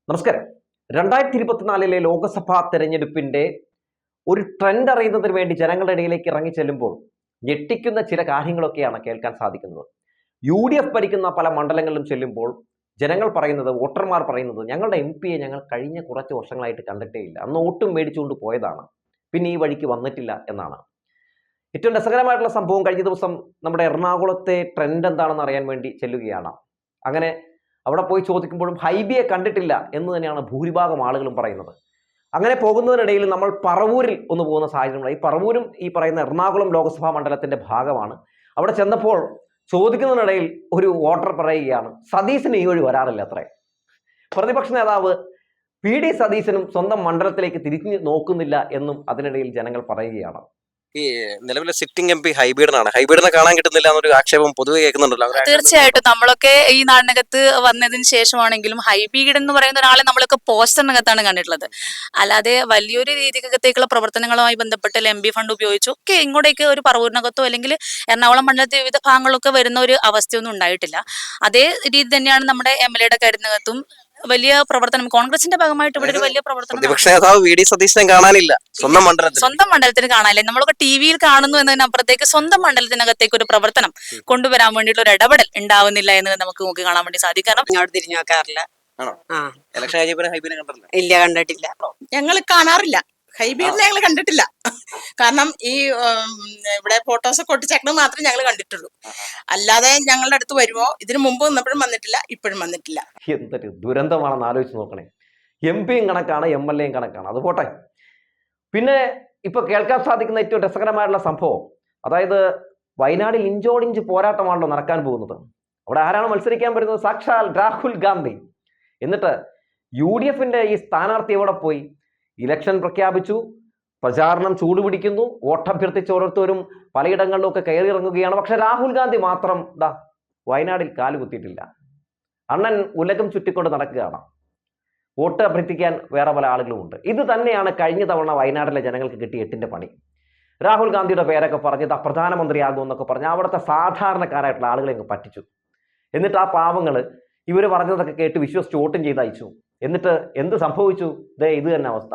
നമസ്കാരം. 2024 ലോക്സഭാ തെരഞ്ഞെടുപ്പിന്റെ ഒരു ട്രെൻഡ് അറിയുന്നതിന് വേണ്ടി ജനങ്ങളുടെ ഇടയിലേക്ക് ഇറങ്ങി ചെല്ലുമ്പോൾ ഞെട്ടിക്കുന്ന ചില കാര്യങ്ങളൊക്കെയാണ് കേൾക്കാൻ സാധിക്കുന്നത്. UDF ഭരിക്കുന്ന പല മണ്ഡലങ്ങളിലും ചെല്ലുമ്പോൾ ജനങ്ങൾ പറയുന്നത്, വോട്ടർമാർ പറയുന്നത്, ഞങ്ങളുടെ MP-യെ ഞങ്ങൾ കഴിഞ്ഞ കുറച്ച് വർഷങ്ങളായിട്ട് കണ്ടിട്ടേ ഇല്ല, അന്ന് വോട്ടും മേടിച്ചുകൊണ്ട് പോയതാണ്, പിന്നെ ഈ വഴിക്ക് വന്നിട്ടില്ല എന്നാണ്. ഏറ്റവും രസകരമായിട്ടുള്ള സംഭവം, കഴിഞ്ഞ ദിവസം നമ്മുടെ എറണാകുളത്തെ ട്രെൻഡ് എന്താണെന്ന് അറിയാൻ വേണ്ടി ചെല്ലുകയാണ്. അങ്ങനെ അവിടെ പോയി ചോദിക്കുമ്പോഴും ഹൈബിയെ കണ്ടിട്ടില്ല എന്ന് തന്നെയാണ് ഭൂരിഭാഗം ആളുകളും പറയുന്നത്. അങ്ങനെ പോകുന്നതിനിടയിൽ നമ്മൾ പറവൂരിൽ ഒന്ന് പോകുന്ന സാഹചര്യമുണ്ടായി. പറവൂരും ഈ പറയുന്ന എറണാകുളം ലോക്സഭാ മണ്ഡലത്തിന്റെ ഭാഗമാണ്. അവിടെ ചെന്നപ്പോൾ ചോദിക്കുന്നതിനിടയിൽ ഒരു വോട്ടർ പറയുകയാണ്, സതീശന് ഈ വഴി വരാറില്ല അത്രേ. പ്രതിപക്ഷ നേതാവ് PD സതീശനും സ്വന്തം മണ്ഡലത്തിലേക്ക് തിരിഞ്ഞു നോക്കുന്നില്ല എന്നും അതിനിടയിൽ ജനങ്ങൾ പറയുകയാണ്. ഈ നിലവിലെ സിറ്റിംഗ് MP ഹൈബീഡനാണ്. ഹൈബീഡിനെ കാണാൻ കിട്ടുന്നില്ല എന്നൊരു ആക്ഷേപം പൊതുവെ കേൾക്കുന്നുണ്ടല്ലോ. തീർച്ചയായിട്ടും നമ്മളൊക്കെ ഈ നാടിനകത്ത് വന്നതിന് ശേഷമാണെങ്കിലും ഹൈബീഡ് എന്ന് പറയുന്ന ഒരാളെ നമ്മളൊക്കെ പോസ്റ്ററിനകത്താണ് കണ്ടിട്ടുള്ളത്. അല്ലാതെ വലിയൊരു രീതിക്കകത്തേക്കുള്ള പ്രവർത്തനങ്ങളുമായി ബന്ധപ്പെട്ട് MP ഫണ്ട് ഉപയോഗിച്ചു ഒക്കെ ഇങ്ങോട്ടേക്ക് ഒരു പറവൂരിനകത്തോ അല്ലെങ്കിൽ എറണാകുളം മണ്ഡലത്തെ വിവിധ ഭാഗങ്ങളൊക്കെ വരുന്ന ഒരു അവസ്ഥയൊന്നും ഉണ്ടായിട്ടില്ല. അതേ രീതി തന്നെയാണ് നമ്മുടെ MLA-യുടെ കാര്യത്തിനകത്തും വലിയ പ്രവർത്തനം, കോൺഗ്രസിന്റെ ഭാഗമായിട്ട് ഇവിടെ ഒരു വലിയ പ്രവർത്തനം. പ്രതിപക്ഷ നേതാവ് VD സതീശനെ കാണാനില്ല സ്വന്തം മണ്ഡലത്തിന് കാണാനില്ല. നമ്മളൊക്കെ TV-യിൽ കാണുന്നു എന്നതിനപ്പുറത്തേക്ക് സ്വന്തം മണ്ഡലത്തിനകത്തേക്ക് ഒരു പ്രവർത്തനം കൊണ്ടുവരാൻ വേണ്ടിയിട്ടുള്ള ഒരു ഇടപെടൽ ഉണ്ടാവുന്നില്ല എന്ന് നമുക്ക് നോക്കി കാണാൻ വേണ്ടി സാധിക്കണം. ഇങ്ങോട്ട് തിരിഞ്ഞു നോക്കാറില്ല. ഇലക്ഷൻ ഹൈബീഡിനെ കണ്ടിട്ടില്ല. ഇല്ല, കണ്ടിട്ടില്ല. ഞങ്ങൾ കാണാറില്ല. ഹൈബീഡിനെ ഞങ്ങൾ കണ്ടിട്ടില്ല. കാരണം ഈ ഇവിടെ ഫോട്ടോസൊക്കെ ഒട്ടിച്ചേക്കണത് മാത്രമേ ഞങ്ങൾ കണ്ടിട്ടുള്ളൂ. അല്ലാതെ ഞങ്ങളുടെ അടുത്ത് വരുമോ, ഇതിനു മുമ്പ് വന്നപ്പോഴും വന്നിട്ടില്ല, ഇപ്പോഴും വന്നിട്ടില്ല. എന്തൊരു ദുരന്തമാണെന്ന് ആലോചിച്ച് നോക്കണേ. MP-യും കണക്കാണ്, MLA-യും കണക്കാണ്. അത് പോട്ടെ. പിന്നെ ഇപ്പൊ കേൾക്കാൻ സാധിക്കുന്ന ഏറ്റവും രസകരമായിട്ടുള്ള സംഭവം, അതായത് വയനാടിൽ ഇഞ്ചോടിഞ്ച് പോരാട്ടമാണല്ലോ നടക്കാൻ പോകുന്നത്. അവിടെ ആരാണ് മത്സരിക്കാൻ വരുന്നത്? സാക്ഷാൽ രാഹുൽ ഗാന്ധി. എന്നിട്ട് UDF-ന്റെ ഈ സ്ഥാനാർത്ഥി എവിടെ പോയി? ഇലക്ഷൻ പ്രഖ്യാപിച്ചു, പ്രചാരണം ചൂടുപിടിക്കുന്നു, വോട്ടഭ്യർത്ഥിച്ച് ഓരോരുത്തരും പലയിടങ്ങളിലൊക്കെ കയറി ഇറങ്ങുകയാണ്. പക്ഷെ രാഹുൽ ഗാന്ധി മാത്രം വയനാടിൽ കാലുകുത്തിയിട്ടില്ല. അണ്ണൻ ഉലകം ചുറ്റിക്കൊണ്ട് നടക്കുകയാണ്. വോട്ട് അഭ്യർത്ഥിക്കാൻ വേറെ പല ആളുകളുമുണ്ട്. ഇത് തന്നെയാണ് കഴിഞ്ഞ തവണ വയനാട്ടിലെ ജനങ്ങൾക്ക് കിട്ടിയ 8ന്റെ പണി. രാഹുൽ ഗാന്ധിയുടെ പേരൊക്കെ പറഞ്ഞ് പ്രധാനമന്ത്രിയാകുമെന്നൊക്കെ പറഞ്ഞ് അവിടുത്തെ സാധാരണക്കാരായിട്ടുള്ള ആളുകളെ അങ്ങ് പറ്റിച്ചു. എന്നിട്ട് ആ പാവങ്ങൾ ഇവർ പറഞ്ഞതൊക്കെ കേട്ട് വിശ്വസിച്ച് വോട്ടും ചെയ്ത് അയച്ചു. എന്നിട്ട് എന്ത് സംഭവിച്ചു? ഇത് തന്നെ അവസ്ഥ.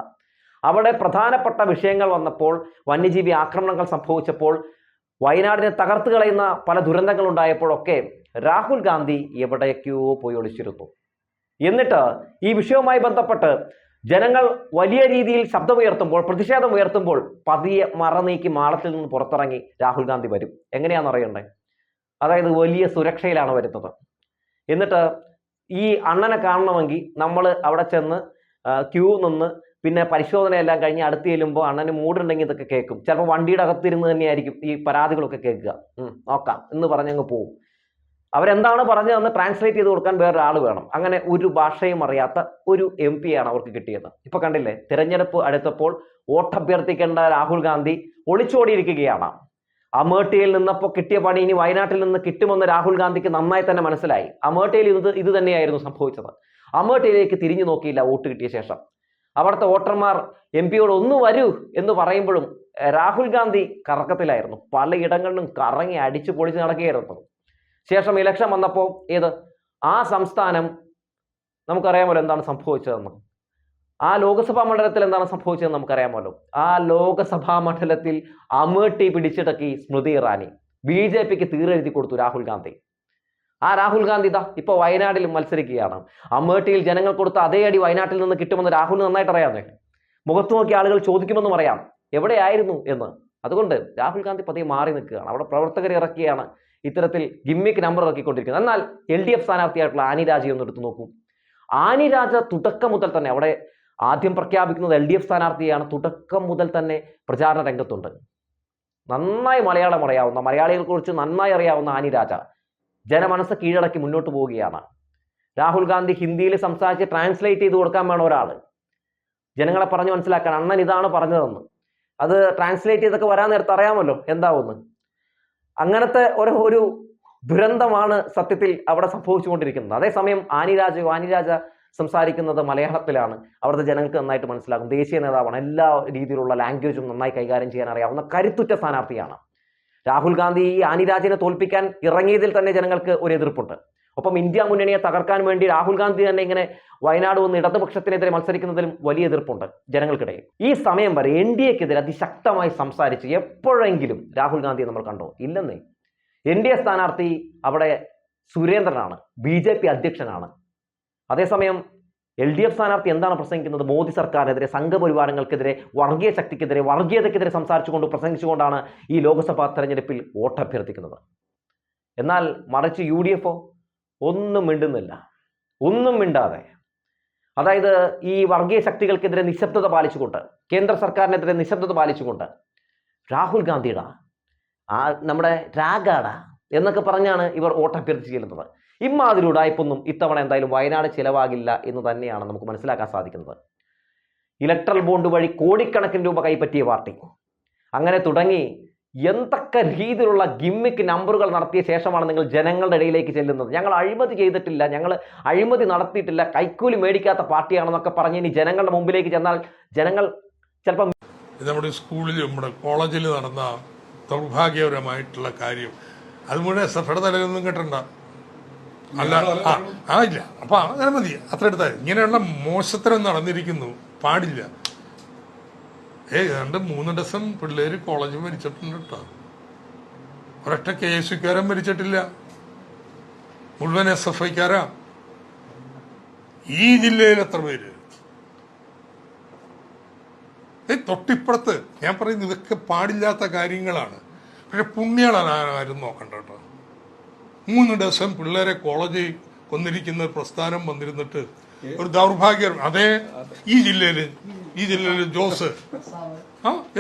അവിടെ പ്രധാനപ്പെട്ട വിഷയങ്ങൾ വന്നപ്പോൾ, വന്യജീവി ആക്രമണങ്ങൾ സംഭവിച്ചപ്പോൾ, വയനാടിനെ തകർത്ത് കളയുന്ന പല ദുരന്തങ്ങൾ ഉണ്ടായപ്പോഴൊക്കെ രാഹുൽ ഗാന്ധി എവിടേക്കോ പോയി ഒളിച്ചിരുന്നു. എന്നിട്ട് ഈ വിഷയവുമായി ബന്ധപ്പെട്ട് ജനങ്ങൾ വലിയ രീതിയിൽ ശബ്ദമുയർത്തുമ്പോൾ, പ്രതിഷേധം ഉയർത്തുമ്പോൾ പതിയെ മറനീക്കി മാളത്തിൽ നിന്ന് പുറത്തിറങ്ങി രാഹുൽ ഗാന്ധി വരും. എങ്ങനെയാണെന്ന് അറിയണ്ടേ? അതായത് വലിയ സുരക്ഷയിലാണ് വരുന്നത്. എന്നിട്ട് ഈ അണ്ണനെ കാണണമെങ്കിൽ നമ്മൾ അവിടെ ചെന്ന് ക്യൂ നിന്ന് പിന്നെ പരിശോധനയെല്ലാം കഴിഞ്ഞ് അടുത്ത് ചെല്ലുമ്പോൾ അണ്ണന് മൂടുണ്ടെങ്കിൽ ഇതൊക്കെ കേൾക്കും. ചിലപ്പോൾ വണ്ടിയുടെ അകത്തിരുന്ന് തന്നെയായിരിക്കും ഈ പരാതികളൊക്കെ കേൾക്കുക. നോക്കാം എന്ന് പറഞ്ഞങ്ങ് പോവും. അവരെന്താണ് പറഞ്ഞതെന്ന് ട്രാൻസ്ലേറ്റ് ചെയ്ത് കൊടുക്കാൻ വേറൊരാൾ വേണം. അങ്ങനെ ഒരു ഭാഷയും അറിയാത്ത ഒരു MP-യാണ് അവർക്ക് കിട്ടിയത്. ഇപ്പൊ കണ്ടില്ലേ, തിരഞ്ഞെടുപ്പ് അടുത്തപ്പോൾ വോട്ടഭ്യർത്ഥിക്കേണ്ട രാഹുൽ ഗാന്ധി ഒളിച്ചോടിയിരിക്കുകയാണ്. അമേഠിയിൽ നിന്നപ്പോൾ കിട്ടിയ പണി ഇനി വയനാട്ടിൽ നിന്ന് കിട്ടുമെന്ന് രാഹുൽ ഗാന്ധിക്ക് നന്നായി തന്നെ മനസ്സിലായി. അമേഠിയിൽ ഇത് തന്നെയായിരുന്നു സംഭവിച്ചത്. അമേഠിയിലേക്ക് തിരിഞ്ഞു നോക്കിയില്ല വോട്ട് കിട്ടിയ ശേഷം. അവിടുത്തെ വോട്ടർമാർ MP-യോട് ഒന്ന് വരൂ എന്ന് പറയുമ്പോഴും രാഹുൽ ഗാന്ധി കറക്കത്തിലായിരുന്നു. പലയിടങ്ങളിലും കറങ്ങി അടിച്ചു പൊളിച്ച് നടക്കുകയായിരുന്നു. ശേഷം ഇലക്ഷൻ വന്നപ്പോൾ ആ സംസ്ഥാനം നമുക്കറിയാമല്ലോ എന്താണ് സംഭവിച്ചതെന്ന്. ആ ലോക്സഭാ മണ്ഡലത്തിൽ എന്താണ് സംഭവിച്ചതെന്ന് നമുക്കറിയാമല്ലോ. ആ ലോക്സഭാ മണ്ഡലത്തിൽ അമേഠി പിടിച്ചിടക്കി സ്മൃതി ഇറാനി. BJP-ക്ക് തീരെഴുതി കൊടുത്തു രാഹുൽ ഗാന്ധി. ആ രാഹുൽ ഗാന്ധി ഇപ്പൊ വയനാട്ടിൽ മത്സരിക്കുകയാണ്. അമേഠിയിൽ ജനങ്ങൾ കൊടുത്ത അതേ അടി വയനാട്ടിൽ നിന്ന് കിട്ടുമെന്ന് രാഹുൽ നന്നായിട്ട് അറിയാമേ. മുഖത്ത് നോക്കി ആളുകൾ ചോദിക്കുമെന്നും അറിയാം എവിടെയായിരുന്നു എന്ന്. അതുകൊണ്ട് രാഹുൽ ഗാന്ധി പതിയെ മാറി നിൽക്കുകയാണ്. അവിടെ പ്രവർത്തകരെ ഇറക്കിയാണ് ഇത്തരത്തിൽ ഗിമ്മിക്ക് നമ്പർ ഇറക്കിക്കൊണ്ടിരിക്കുന്നത്. എന്നാൽ LDF സ്ഥാനാർത്ഥിയായിട്ടുള്ള ആനി രാജയെ ഒന്ന് എടുത്തു നോക്കൂ. ആനി രാജ തുടക്കം മുതൽ തന്നെ, അവിടെ ആദ്യം പ്രഖ്യാപിക്കുന്നത് LDF സ്ഥാനാർത്ഥിയാണ്, തുടക്കം മുതൽ തന്നെ പ്രചാരണ രംഗത്തുണ്ട്. നന്നായി മലയാളം അറിയാവുന്ന, മലയാളികളെ കുറിച്ച് നന്നായി അറിയാവുന്ന ആനി രാജ ജനമനസ്സ് കീഴടക്കി മുന്നോട്ട് പോവുകയാണ്. രാഹുൽ ഗാന്ധി ഹിന്ദിയിൽ സംസാരിച്ച് ട്രാൻസ്ലേറ്റ് ചെയ്ത് കൊടുക്കാൻ വേണം ഒരാൾ. ജനങ്ങളെ പറഞ്ഞു മനസ്സിലാക്കാൻ, അണ്ണൻ ഇതാണ് പറഞ്ഞതെന്ന്. അത് ട്രാൻസ്ലേറ്റ് ചെയ്തൊക്കെ വരാൻ നേരത്തെ അറിയാമല്ലോ എന്താവുമെന്ന്. അങ്ങനത്തെ ഒരു ദുരന്തമാണ് സത്യത്തിൽ അവിടെ സംഭവിച്ചുകൊണ്ടിരിക്കുന്നത്. അതേസമയം ആനി രാജ സംസാരിക്കുന്നത് മലയാളത്തിലാണ്. അവിടുത്തെ ജനങ്ങൾക്ക് നന്നായിട്ട് മനസ്സിലാകും. ദേശീയ നേതാവാണ്, എല്ലാ രീതിയിലുള്ള ലാംഗ്വേജും നന്നായി കൈകാര്യം ചെയ്യാൻ അറിയാവുന്ന കരുത്തുറ്റ സ്ഥാനാർത്ഥിയാണ്. രാഹുൽ ഗാന്ധി ഈ ആനി രാജയെ തോൽപ്പിക്കാൻ ഇറങ്ങിയതിൽ തന്നെ ജനങ്ങൾക്ക് ഒരു എതിർപ്പുണ്ട്. ഒപ്പം ഇന്ത്യ മുന്നണിയെ തകർക്കാൻ വേണ്ടി രാഹുൽ ഗാന്ധി തന്നെ ഇങ്ങനെ വയനാട് വന്ന് ഇടതുപക്ഷത്തിനെതിരെ മത്സരിക്കുന്നതിലും വലിയ എതിർപ്പുണ്ട് ജനങ്ങൾക്കിടയിൽ. ഈ സമയം വരെ NDAക്കെതിരെ അതിശക്തമായി സംസാരിച്ച് എപ്പോഴെങ്കിലും രാഹുൽ ഗാന്ധിയെ നമ്മൾ കണ്ടോ? ഇല്ലെന്നേ. NDA സ്ഥാനാർത്ഥി അവിടെ സുരേന്ദ്രനാണ്, BJP അധ്യക്ഷനാണ്. അതേസമയം LDF സ്ഥാനാർത്ഥി എന്താണ് പ്രസംഗിക്കുന്നത്? മോദി സർക്കാരിനെതിരെ, സംഘപരിവാരങ്ങൾക്കെതിരെ, വർഗീയ ശക്തിക്കെതിരെ, വർഗീയതയ്ക്കെതിരെ പ്രസംഗിച്ചുകൊണ്ടാണ് ഈ ലോക്സഭാ തെരഞ്ഞെടുപ്പിൽ വോട്ടഭ്യർത്ഥിക്കുന്നത്. എന്നാൽ മറിച്ച് UDF ഒന്നും മിണ്ടുന്നില്ല, ഒന്നും മിണ്ടാതെ. അതായത് ഈ വർഗീയ ശക്തികൾക്കെതിരെ നിശബ്ദത പാലിച്ചുകൊണ്ട്, കേന്ദ്ര സർക്കാരിനെതിരെ നിശബ്ദത പാലിച്ചുകൊണ്ട് രാഹുൽ ഗാന്ധിയുടെ നമ്മുടെ രാഗാട എന്നൊക്കെ പറഞ്ഞാണ് ഇവർ വോട്ടഭ്യർത്ഥിച്ച് ചെല്ലുന്നത്. ഇമാതിരി ഉടായ്പൊന്നും ഇത്തവണ എന്തായാലും വയനാട് ചിലവാകില്ല എന്ന് തന്നെയാണ് നമുക്ക് മനസ്സിലാക്കാൻ സാധിക്കുന്നത്. ഇലക്ട്രൽ ബോണ്ട് വഴി കോടിക്കണക്കിന് രൂപ കൈപ്പറ്റിയ പാർട്ടി, അങ്ങനെ തുടങ്ങി എന്തൊക്കെ രീതിയിലുള്ള ഗിമ്മിക്ക് നമ്പറുകൾ നടത്തിയ ശേഷമാണ് നിങ്ങൾ ജനങ്ങളുടെ ഇടയിലേക്ക് ചെല്ലുന്നത്. ഞങ്ങൾ അഴിമതി ചെയ്തിട്ടില്ല, ഞങ്ങൾ അഴിമതി നടത്തിയിട്ടില്ല, കൈക്കൂലി മേടിക്കാത്ത പാർട്ടിയാണെന്നൊക്കെ പറഞ്ഞ് ഇനി ജനങ്ങളുടെ മുമ്പിലേക്ക് ചെന്നാൽ ജനങ്ങൾ ചിലപ്പോൾ നമ്മുടെ സ്കൂളിൽ നമ്മുടെ കോളേജിൽ നടന്ന ദൗർഭാഗ്യപരമായിട്ടുള്ള കാര്യം അത് മുഴുവൻ SFയുടെ തലയിലൊന്നും കേട്ടണ്ട. അല്ല ഇല്ല, അപ്പൊ അങ്ങനെ മതി, അത്ര എടുത്താൽ. ഇങ്ങനെയുള്ള മോശത്തരം നടന്നിരിക്കുന്നു, പാടില്ല. 3 ഡസൻ പിള്ളേര് കോളേജിൽ മരിച്ചിട്ടുണ്ട് കേട്ടോ. ഒരൊറ്റ KSUക്കാരൻ മരിച്ചിട്ടില്ല, മുഴുവൻ SFIക്കാരാ. ഈ ജില്ലയിൽ എത്ര പേര്? തൊട്ടിപ്പുറത്ത് ഞാൻ പറയുന്നത് ഇതൊക്കെ പാടില്ലാത്ത കാര്യങ്ങളാണ്. പക്ഷെ പുണ്യാളാണ് ആരും നോക്കണ്ട കേട്ടോ. 3 ഡസൻ പിള്ളേരെ കോളേജിൽ കൊന്നിരിക്കുന്ന പ്രസ്ഥാനം വന്നിരുന്നിട്ട് ഒരു ദൗർഭാഗ്യം. അതേ ഈ ജില്ലയില് ജോസ്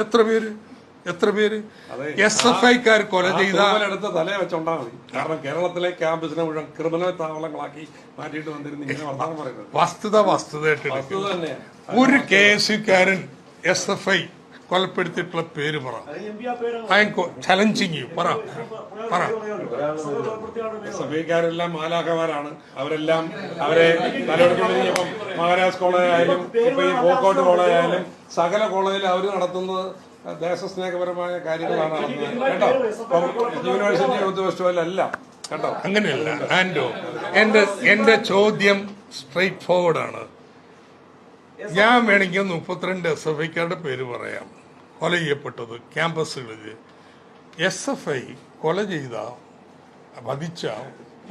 എത്ര പേര് SFIക്കാർ കൊല ചെയ്ത തലയെ വെച്ചോണ്ടാ മതി. കാരണം കേരളത്തിലെ ക്യാമ്പസിനെ മുഴുവൻ ക്രിമിനൽ താവളങ്ങളാക്കി മാറ്റിയിട്ട് വന്നിരുന്നു. വസ്തുതയായിട്ട് ഒരു KSUക്കാരൻ SFI കൊലപ്പെടുത്തിയിട്ടുള്ള പേര് പറ. ചലഞ്ചിങ് പറ. SFIക്കാരെല്ലാം മാലാഖമാരാണ്. അവരെ തലയെടുത്തുകൊണ്ടിരിപ്പം മഹാരാജ് കോളേജ് ആയാലും ഇപ്പൊ ഈ പോക്കോട്ട് കോളേജ് ആയാലും സകല കോളേജിൽ അവർ നടത്തുന്നത് ദേശസ്നേഹപരമായ കാര്യങ്ങളാണ് നടത്തുന്നത് കേട്ടോ. യൂണിവേഴ്സിറ്റി യൂത്ത് ഫെസ്റ്റിവൽ അല്ല കേട്ടോ. അങ്ങനെയല്ല ആൻഡോ. എന്റെ ചോദ്യം സ്ട്രെയിറ്റ് ഫോർവേഡ് ആണ്. ഞാൻ വേണമെങ്കിൽ 32 SFIക്കാരുടെ പേര് പറയാം കൊല ചെയ്യപ്പെട്ടത് ക്യാമ്പസുകളിൽ. SFI കൊല ചെയ്ത വധിച്ച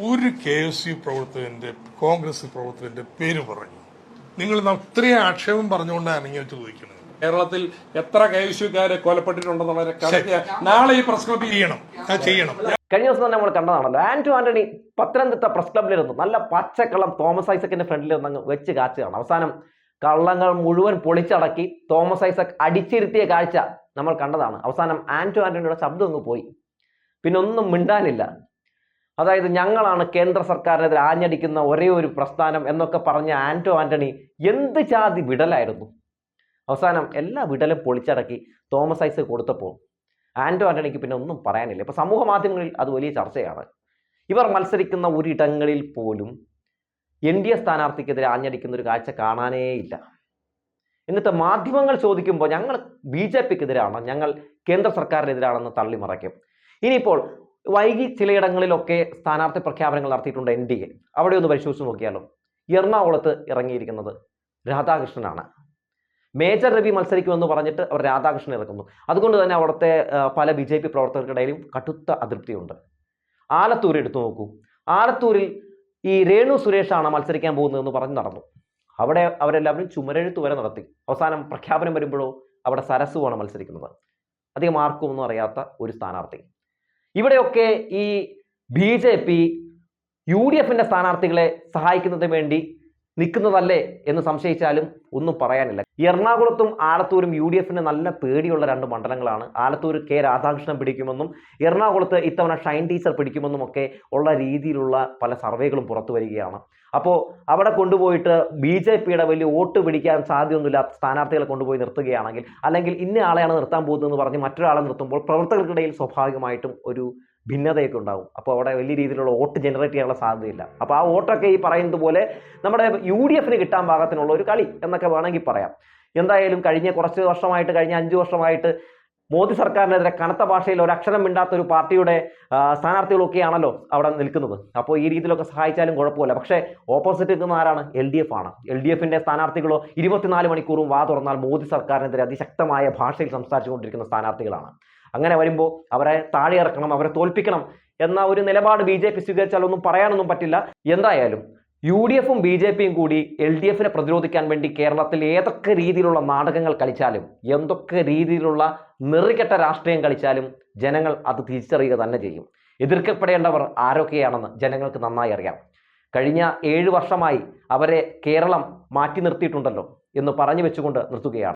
ഒരു KSU പ്രവർത്തകന്റെ, കോൺഗ്രസ് പ്രവർത്തകന്റെ പേര് പറഞ്ഞു. നിങ്ങൾ അത്രയും ആക്ഷേപം പറഞ്ഞുകൊണ്ടാണ് ഇങ്ങനെ ചോദിക്കുന്നത്. കേരളത്തിൽ എത്ര KSUക്കാരെ കൊലപ്പെട്ടിട്ടുണ്ടെന്നുള്ളവരെ നാളെ ഈ പ്രസ് ക്ലബ് ചെയ്യണം. കഴിഞ്ഞ ദിവസം തന്നെ നമ്മൾ കണ്ടതാണല്ലോ, ആന്റണി പത്തനംതിട്ട പ്രസ് ക്ലബിലിരുന്നു നല്ല പച്ചക്കള്ളം തോമസ് ഐസക്കിന്റെ ഫ്രണ്ടിൽ നിന്ന് വെച്ച് കാച്ചുകയാണ്. അവസാനം കള്ളങ്ങൾ മുഴുവൻ പൊളിച്ചടക്കി തോമസ് ഐസക് അടിച്ചിരുത്തിയ കാഴ്ച നമ്മൾ കണ്ടതാണ്. അവസാനം ആന്റണിയുടെ ശബ്ദം ഒന്ന് പോയി, പിന്നെ ഒന്നും മിണ്ടാനില്ല. അതായത് ഞങ്ങളാണ് കേന്ദ്ര സർക്കാരിനെതിരെ ആഞ്ഞടിക്കുന്ന ഒരേ ഒരു പ്രസ്ഥാനം എന്നൊക്കെ പറഞ്ഞ ആന്റണി എന്ത് ജാതി വിടലായിരുന്നു. അവസാനം എല്ലാ വിടലും പൊളിച്ചടക്കി തോമസ് ഐസക് കൊടുത്തപ്പോൾ ആന്റണിക്ക് പിന്നെ ഒന്നും പറയാനില്ല. ഇപ്പൊ സമൂഹ മാധ്യമങ്ങളിൽ അത് വലിയ ചർച്ചയാണ്. ഇവർ മത്സരിക്കുന്ന ഒരിടങ്ങളിൽ പോലും NDA സ്ഥാനാർത്ഥിക്കെതിരെ ആഞ്ഞടിക്കുന്ന ഒരു കാഴ്ച കാണാനേ ഇല്ല. എന്നിട്ട് മാധ്യമങ്ങൾ ചോദിക്കുമ്പോൾ ഞങ്ങൾ BJPക്കെതിരാണ്, ഞങ്ങൾ കേന്ദ്ര സർക്കാരിനെതിരാണെന്ന് തള്ളിമറയ്ക്കും. ഇനിയിപ്പോൾ വൈകി ചിലയിടങ്ങളിലൊക്കെ സ്ഥാനാർത്ഥി പ്രഖ്യാപനങ്ങൾ നടത്തിയിട്ടുണ്ട് NDA. അവിടെ ഒന്ന് പരിശോധിച്ച് നോക്കിയാലോ. എറണാകുളത്ത് ഇറങ്ങിയിരിക്കുന്നത് രാധാകൃഷ്ണനാണ്. മേജർ രവി മത്സരിക്കുമെന്ന് പറഞ്ഞിട്ട് അവർ രാധാകൃഷ്ണൻ ഇറക്കുന്നു. അതുകൊണ്ട് തന്നെ അവിടുത്തെ പല BJP പ്രവർത്തകർക്കിടയിലും കടുത്ത അതൃപ്തിയുണ്ട്. ആലത്തൂർ എടുത്തു നോക്കൂ. ആലത്തൂരിൽ ഈ രേണു സുരേഷാണ് മത്സരിക്കാൻ പോകുന്നതെന്ന് പറഞ്ഞ് നടന്നു. അവിടെ അവരെല്ലാവരും ചുമരെഴുത്ത് വരെ നടത്തി. അവസാനം പ്രഖ്യാപനം വരുമ്പോഴോ അവിടെ സരസുവാണ് മത്സരിക്കുന്നത്. അധികം ആർക്കും ഒന്നും അറിയാത്ത ഒരു സ്ഥാനാർത്ഥി. ഇവിടെയൊക്കെ ഈ BJP UDFന്റെ സ്ഥാനാർത്ഥികളെ സഹായിക്കുന്നതിന് വേണ്ടി നിൽക്കുന്നതല്ലേ എന്ന് സംശയിച്ചാലും ഒന്നും പറയാനില്ല. എറണാകുളത്തും ആലത്തൂരും UDFന് നല്ല പേടിയുള്ള 2 മണ്ഡലങ്ങളാണ്. ആലത്തൂർ K രാധാകൃഷ്ണൻ പിടിക്കുമെന്നും എറണാകുളത്ത് ഇത്തവണ ഷൈൻ ടീച്ചർ പിടിക്കുമെന്നും ഒക്കെ ഉള്ള രീതിയിലുള്ള പല സർവേകളും പുറത്തു വരികയാണ്. അപ്പോൾ അവിടെ കൊണ്ടുപോയിട്ട് BJPയുടെ വലിയ വോട്ട് പിടിക്കാൻ സാധ്യതയൊന്നുമില്ലാത്ത സ്ഥാനാർത്ഥികളെ കൊണ്ടുപോയി നിർത്തുകയാണെങ്കിൽ, അല്ലെങ്കിൽ ഇന്ന ആളെയാണ് നിർത്താൻ പോകുന്നതെന്ന് പറഞ്ഞ് മറ്റൊരാളെ നിർത്തുമ്പോൾ പ്രവർത്തകർക്കിടയിൽ സ്വാഭാവികമായിട്ടും ഒരു ഭിന്നതയൊക്കെ ഉണ്ടാവും. അപ്പോൾ അവിടെ വലിയ രീതിയിലുള്ള വോട്ട് ജനറേറ്റ് ചെയ്യാനുള്ള സാധ്യതയില്ല. അപ്പോൾ ആ വോട്ടൊക്കെ ഈ പറയുന്നത് പോലെ നമ്മുടെ UDFന് കിട്ടാൻ പാകത്തിനുള്ള ഒരു കളി എന്നൊക്കെ വേണമെങ്കിൽ പറയാം. എന്തായാലും കഴിഞ്ഞ കുറച്ച് വർഷമായിട്ട്, കഴിഞ്ഞ 5 വർഷമായിട്ട് മോദി സർക്കാരിനെതിരെ കനത്ത ഭാഷയിൽ ഒരക്ഷരം മിണ്ടാത്ത ഒരു പാർട്ടിയുടെ സ്ഥാനാർത്ഥികളൊക്കെയാണല്ലോ അവിടെ നിൽക്കുന്നത്. അപ്പോൾ ഈ രീതിയിലൊക്കെ സഹായിച്ചാലും കുഴപ്പമില്ല. പക്ഷേ ഓപ്പോസിറ്റ് നിൽക്കുന്ന ആരാണ്? LDF ആണ്. LDFന്റെ സ്ഥാനാർത്ഥികളോ 24 മണിക്കൂറും വാ തുറന്നാൽ മോദി സർക്കാരിനെതിരെ അതിശക്തമായ ഭാഷയിൽ സംസാരിച്ചുകൊണ്ടിരിക്കുന്ന സ്ഥാനാർത്ഥികളാണ്. അങ്ങനെ വരുമ്പോൾ അവരെ താഴെ ഇറക്കണം, അവരെ തോൽപ്പിക്കണം എന്ന ഒരു നിലപാട് BJP സ്വീകരിച്ചാൽ ഒന്നും പറയാനൊന്നും പറ്റില്ല. എന്തായാലും UDFും BJPയും കൂടി LDFനെ പ്രതിരോധിക്കാൻ വേണ്ടി കേരളത്തിൽ ഏതൊക്കെ രീതിയിലുള്ള നാടകങ്ങൾ കളിച്ചാലും, എന്തൊക്കെ രീതിയിലുള്ള നെറികെട്ട രാഷ്ട്രീയം കളിച്ചാലും ജനങ്ങൾ അത് തിരിച്ചറിയുക തന്നെ ചെയ്യും. എതിർക്കപ്പെടേണ്ടവർ ആരൊക്കെയാണെന്ന് ജനങ്ങൾക്ക് നന്നായി അറിയാം. കഴിഞ്ഞ 7 വർഷമായി അവരെ കേരളം മാറ്റി നിർത്തിയിട്ടുണ്ടല്ലോ എന്ന് പറഞ്ഞു വെച്ചുകൊണ്ട് നിർത്തുകയാണ്.